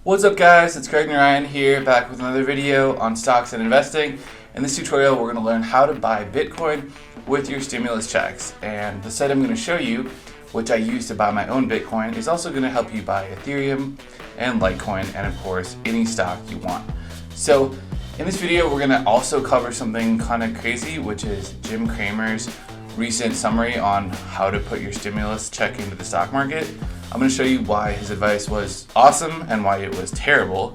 What's up guys, it's Greg Narayan here, back with another video on stocks and investing. In this tutorial we're going to learn how to buy Bitcoin with your stimulus checks. And the site I'm going to show you, which I use to buy my own Bitcoin, is also going to help you buy Ethereum and Litecoin and of course any stock you want. So in this video we're going to also cover something kind of crazy, which is Jim Cramer's recent summary on how to put your stimulus check into the stock market. I'm going to show you why his advice was awesome and why it was terrible.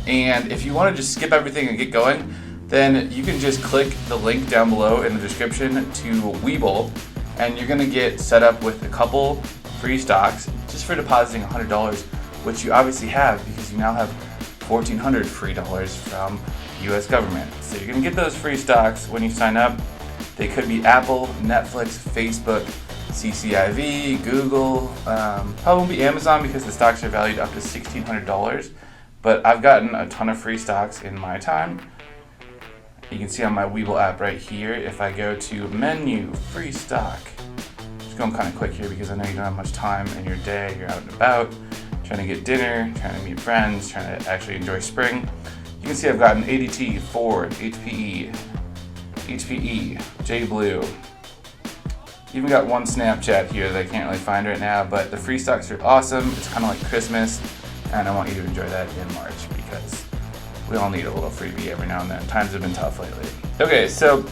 And if you want to just skip everything and get going, then you can just click the link down below in the description to Webull, and you're going to get set up with a couple free stocks just for depositing $100, which you obviously have because you now have $1,400 free dollars from the US government. So you're going to get those free stocks when you sign up. They could be Apple, Netflix, Facebook, CCIV, Google, probably won't be Amazon because the stocks are valued up to $1,600, but I've gotten a ton of free stocks in my time. You can see on my Webull app right here, if I go to menu, free stock, just going kind of quick here because I know you don't have much time in your day, you're out and about, trying to get dinner, trying to meet friends, trying to actually enjoy spring. You can see I've gotten ADT, Ford, HPE, JBlue. Even got one Snapchat here that I can't really find right now, but the free stocks are awesome. It's kind of like Christmas, and I want you to enjoy that in March because we all need a little freebie every now and then. Times have been tough lately. Okay, so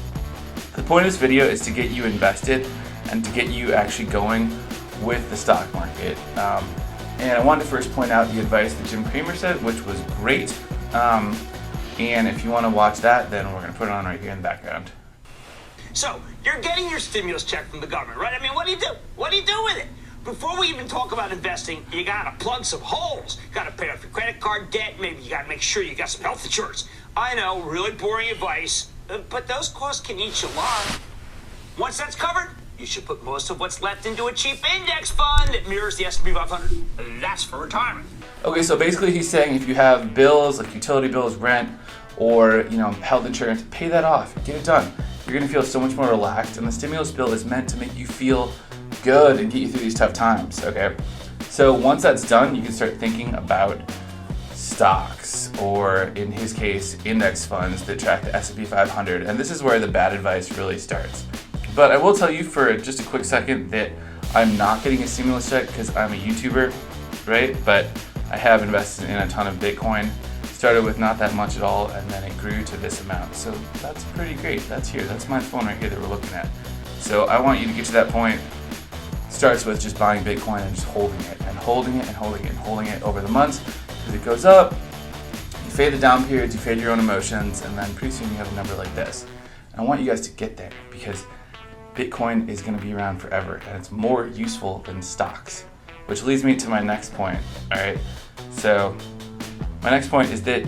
the point of this video is to get you invested and to get you actually going with the stock market. And I wanted to first point out the advice that Jim Cramer said, which was great. And if you want to watch that, then we're going to put it on right here in the background. So, you're getting your stimulus check from the government, right? I mean, what do you do? What do you do with it? Before we even talk about investing, you gotta plug some holes. You gotta pay off your credit card debt. Maybe you gotta make sure you got some health insurance. I know, really boring advice, but those costs can eat you alive. Once that's covered, you should put most of what's left into a cheap index fund that mirrors the S&P 500. That's for retirement. Okay, so basically he's saying if you have bills like utility bills, rent, or health insurance, pay that off. Get it done. You're gonna feel so much more relaxed, and the stimulus bill is meant to make you feel good and get you through these tough times, okay? So once that's done, you can start thinking about stocks, or in his case, index funds that track the S&P 500, and this is where the bad advice really starts. But I will tell you for just a quick second that I'm not getting a stimulus check because I'm a YouTuber, right? But I have invested in a ton of Bitcoin. Started with not that much at all, and then it grew to this amount. So that's pretty great. That's here. That's my phone right here that we're looking at. So I want you to get to that point. Starts with just buying Bitcoin and just holding it and holding it and holding it and holding it over the months. As it goes up, you fade the down periods, you fade your own emotions, and then pretty soon you have a number like this. And I want you guys to get there because Bitcoin is going to be around forever, and it's more useful than stocks. Which leads me to my next point. All right. So my next point is that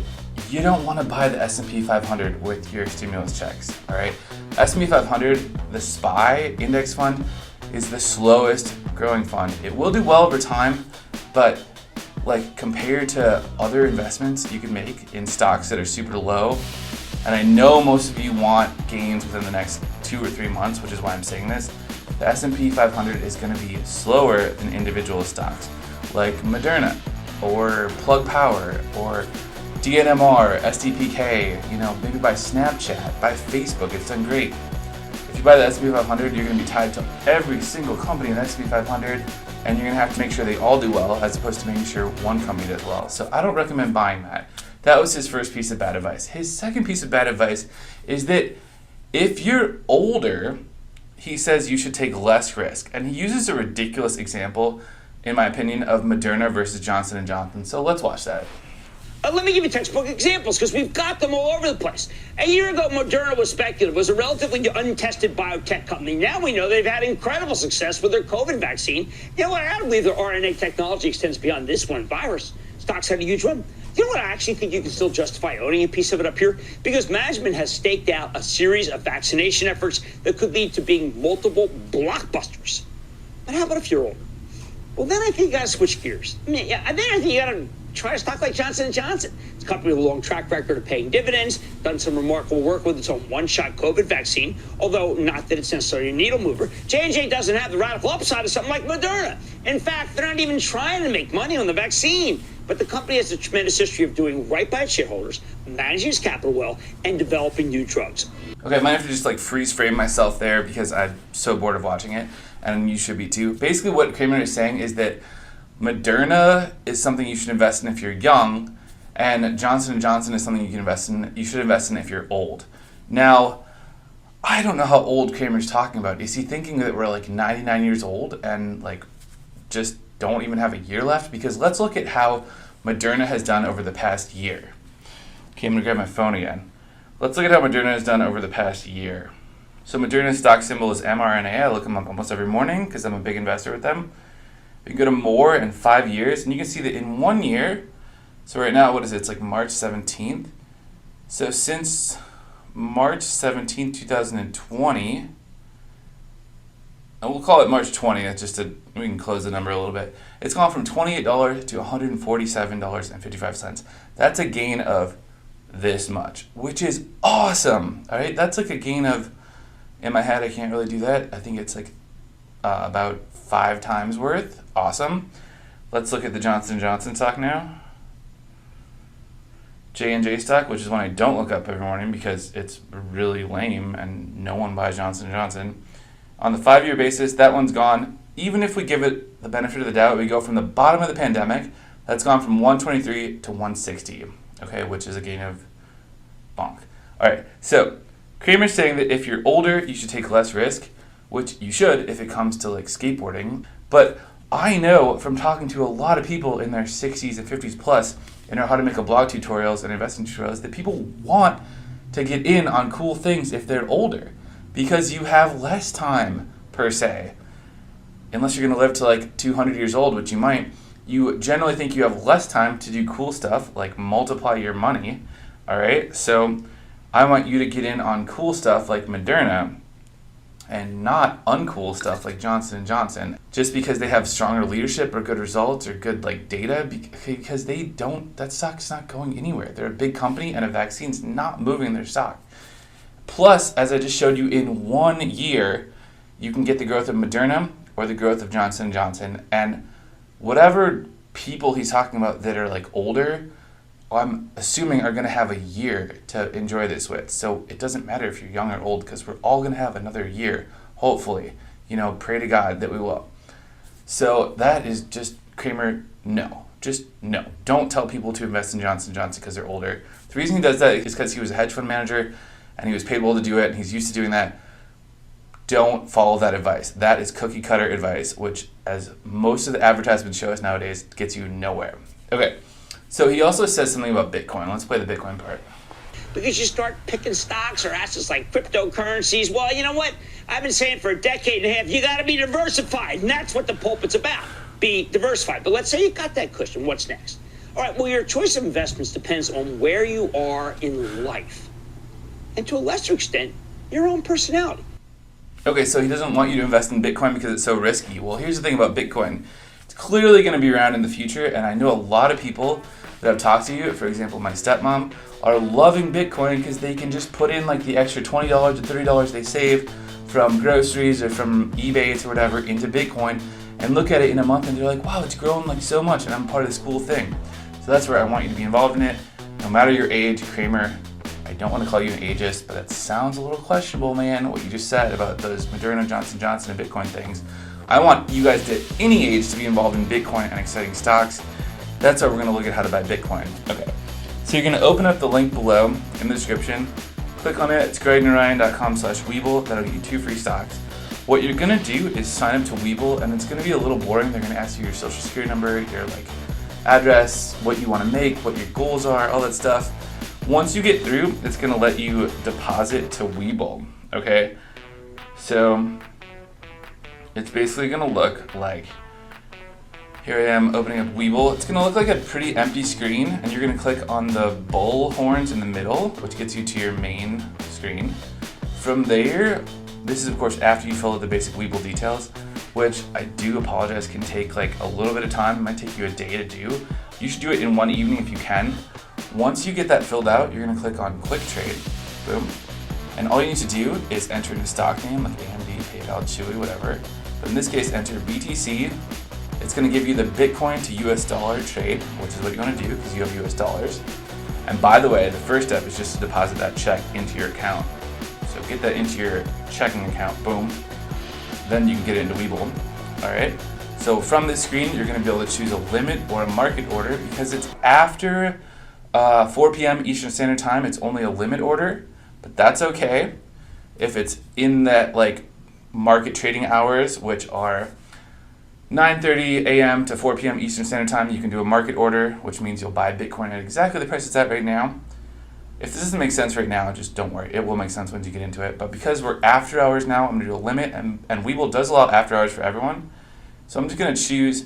you don't want to buy the S&P 500 with your stimulus checks, all right? S&P 500, the SPY index fund, is the slowest growing fund. It will do well over time, but like compared to other investments you can make in stocks that are super low, and I know most of you want gains within the next 2 or 3 months, which is why I'm saying this, the S&P 500 is going to be slower than individual stocks like Moderna, or Plug Power, or DNMR, SDPK, maybe by Snapchat, by Facebook. It's done great. If you buy the S&P 500, you're going to be tied to every single company in the S&P 500, and you're going to have to make sure they all do well as opposed to making sure one company does well. So I don't recommend buying that. That was his first piece of bad advice. His second piece of bad advice is that if you're older, he says you should take less risk. And he uses a ridiculous example, in my opinion, of Moderna versus Johnson & Johnson. So let's watch that. Let me give you textbook examples because we've got them all over the place. A year ago, Moderna was speculative. It was a relatively untested biotech company. Now we know they've had incredible success with their COVID vaccine. You know what? I don't believe their RNA technology extends beyond this one virus. Stocks had a huge run. You know what? I actually think you can still justify owning a piece of it up here because management has staked out a series of vaccination efforts that could lead to being multiple blockbusters. But how about if you're older? Well, then I think you got to switch gears. Then I think you got to try a stock like Johnson & Johnson. It's a company with a long track record of paying dividends, done some remarkable work with its own one-shot COVID vaccine, although not that it's necessarily a needle mover. J&J doesn't have the radical upside of something like Moderna. In fact, they're not even trying to make money on the vaccine. But the company has a tremendous history of doing right by its shareholders, managing its capital well, and developing new drugs. Okay, I might have to just like freeze frame myself there because I'm so bored of watching it, and you should be too. Basically, what Cramer is saying is that Moderna is something you should invest in if you're young, and Johnson & Johnson is something you should invest in if you're old. Now, I don't know how old Cramer's talking about. Is he thinking that we're like 99 years old and like just don't even have a year left? Because let's look at how Moderna has done over the past year. Okay, I'm gonna grab my phone again. Let's look at how Moderna has done over the past year. So Moderna's stock symbol is mRNA. I look them up almost every morning because I'm a big investor with them. We can go to more in 5 years, and you can see that in 1 year, so right now, what is it? It's like March 17th. So since March 17th, 2020, and we'll call it March 20, that's just we can close the number a little bit. It's gone from $28 to $147.55. That's a gain of this much, which is awesome. All right, that's like a gain of, in my head, I can't really do that. I think it's like about 5 times worth. Awesome. Let's look at the Johnson & Johnson stock now. J&J stock, which is one I don't look up every morning because it's really lame and no one buys Johnson & Johnson. On the 5-year basis, that one's gone. Even if we give it the benefit of the doubt, we go from the bottom of the pandemic, that's gone from 123 to 160, okay, which is a gain of bonk. All right, so Cramer's saying that if you're older, you should take less risk, which you should if it comes to like skateboarding. But I know from talking to a lot of people in their 60s and 50s plus and know how to make a blog tutorials and investing tutorials that people want to get in on cool things if they're older because you have less time per se. Unless you're going to live to like 200 years old, which you might, you generally think you have less time to do cool stuff like multiply your money. All right, so I want you to get in on cool stuff like Moderna and not uncool stuff like Johnson & Johnson just because they have stronger leadership or good results or good like data because they don't, that stock's not going anywhere. They're a big company and a vaccine's not moving their stock. Plus, as I just showed you, in 1 year, you can get the growth of Moderna or the growth of Johnson & Johnson, and whatever people he's talking about that are like older, I'm assuming are going to have a year to enjoy this with. So it doesn't matter if you're young or old because we're all going to have another year, hopefully. You know, pray to God that we will. So that is just, Cramer, no. Just no. Don't tell people to invest in Johnson & Johnson because they're older. The reason he does that is because he was a hedge fund manager and he was paid well to do it and he's used to doing that. Don't follow that advice. That is cookie cutter advice, which, as most of the advertisements show us nowadays, gets you nowhere. Okay. So he also says something about Bitcoin. Let's play the Bitcoin part. Because you start picking stocks or assets like cryptocurrencies. Well, you know what? I've been saying for a decade and a half, you got to be diversified. And that's what the pulpit's about. Be diversified. But let's say you got that cushion. What's next? All right, well, your choice of investments depends on where you are in life. And to a lesser extent, your own personality. Okay, so he doesn't want you to invest in Bitcoin because it's so risky. Well, here's the thing about Bitcoin. It's clearly going to be around in the future, and I know a lot of people that I've talked to, for example, my stepmom, are loving Bitcoin because they can just put in like the extra $20 or $30 they save from groceries or from eBay or whatever into Bitcoin and look at it in a month and they're like, wow, it's grown like so much and I'm part of this cool thing. So that's where I want you to be involved in it. No matter your age, Cramer, I don't want to call you an ageist, but that sounds a little questionable, man, what you just said about those Moderna, Johnson & Johnson, and Bitcoin things. I want you guys at any age to be involved in Bitcoin and exciting stocks. That's how we're going to look at how to buy Bitcoin. Okay, so you're going to open up the link below in the description, click on it, it's GreggandRyan.com/Webull, that'll get you 2 free stocks. What you're going to do is sign up to Webull, and it's going to be a little boring. They're going to ask you your social security number, your like address, what you want to make, what your goals are, all that stuff. Once you get through, it's going to let you deposit to Webull, okay? So it's basically going to look like, here I am opening up Webull. It's going to look like a pretty empty screen, and you're going to click on the bull horns in the middle, which gets you to your main screen. From there, this is of course after you fill out the basic Webull details, which I do apologize can take like a little bit of time. It might take you a day to do. You should do it in one evening if you can. Once you get that filled out, you're going to click on Quick Trade. Boom. And all you need to do is enter in a stock name like AMD, PayPal, Chewy, whatever. But in this case, enter BTC. It's it's going to give you the Bitcoin to US dollar trade, which is what you want to do because you have US dollars. And by the way, the first step is just to deposit that check into your account. So get that into your checking account, boom. Then you can get it into Webull. All right. So from this screen, you're going to be able to choose a limit or a market order. Because it's after 4 p.m. Eastern Standard Time, it's only a limit order, but that's okay. If it's in that like market trading hours, which are 9:30 a.m. to 4 p.m. Eastern Standard Time, you can do a market order, which means you'll buy Bitcoin at exactly the price it's at right now. If this doesn't make sense right now, just don't worry. It will make sense once you get into it. But because we're after hours now, I'm going to do a limit, and Webull does allow after hours for everyone. So I'm just going to choose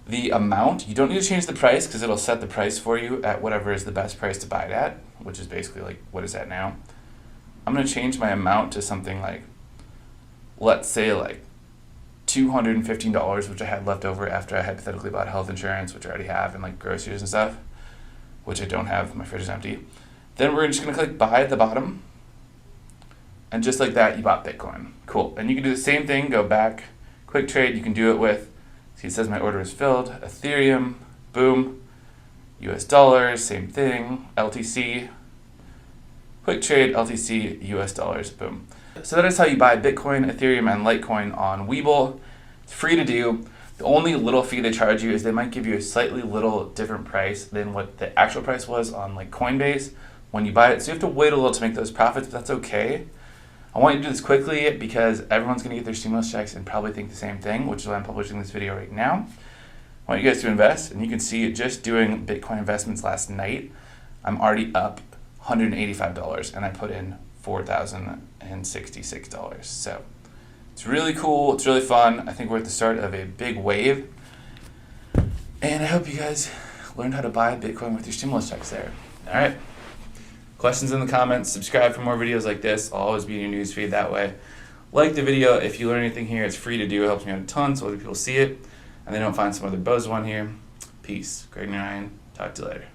the amount. You don't need to change the price because it'll set the price for you at whatever is the best price to buy it at, which is basically like what is that now. I'm going to change my amount to something like, let's say like $215, which I had left over after I hypothetically bought health insurance, which I already have, and like groceries and stuff, which I don't have. My fridge is empty. Then we're just going to click buy at the bottom. And just like that, you bought Bitcoin. Cool. And you can do the same thing, go back, quick trade. You can do it with, see it says my order is filled, Ethereum, boom, US dollars, same thing, LTC, quick trade, LTC, US dollars, boom. So that is how you buy Bitcoin, Ethereum, and Litecoin on Webull. It's free to do. The only little fee they charge you is they might give you a slightly little different price than what the actual price was on like Coinbase when you buy it. So you have to wait a little to make those profits, but that's okay. I want you to do this quickly because everyone's going to get their stimulus checks and probably think the same thing, which is why I'm publishing this video right now. I want you guys to invest, and you can see just doing Bitcoin investments last night, I'm already up $185, and I put in $4,066. So it's really cool. It's really fun. I think we're at the start of a big wave, and I hope you guys learned how to buy Bitcoin with your stimulus checks there. All right. Questions in the comments. Subscribe for more videos like this. I'll always be in your newsfeed that way. Like the video. If you learn anything here, it's free to do. It helps me out a ton so other people see it and they don't find some other buzz one here. Peace. Greg and Ryan. Talk to you later.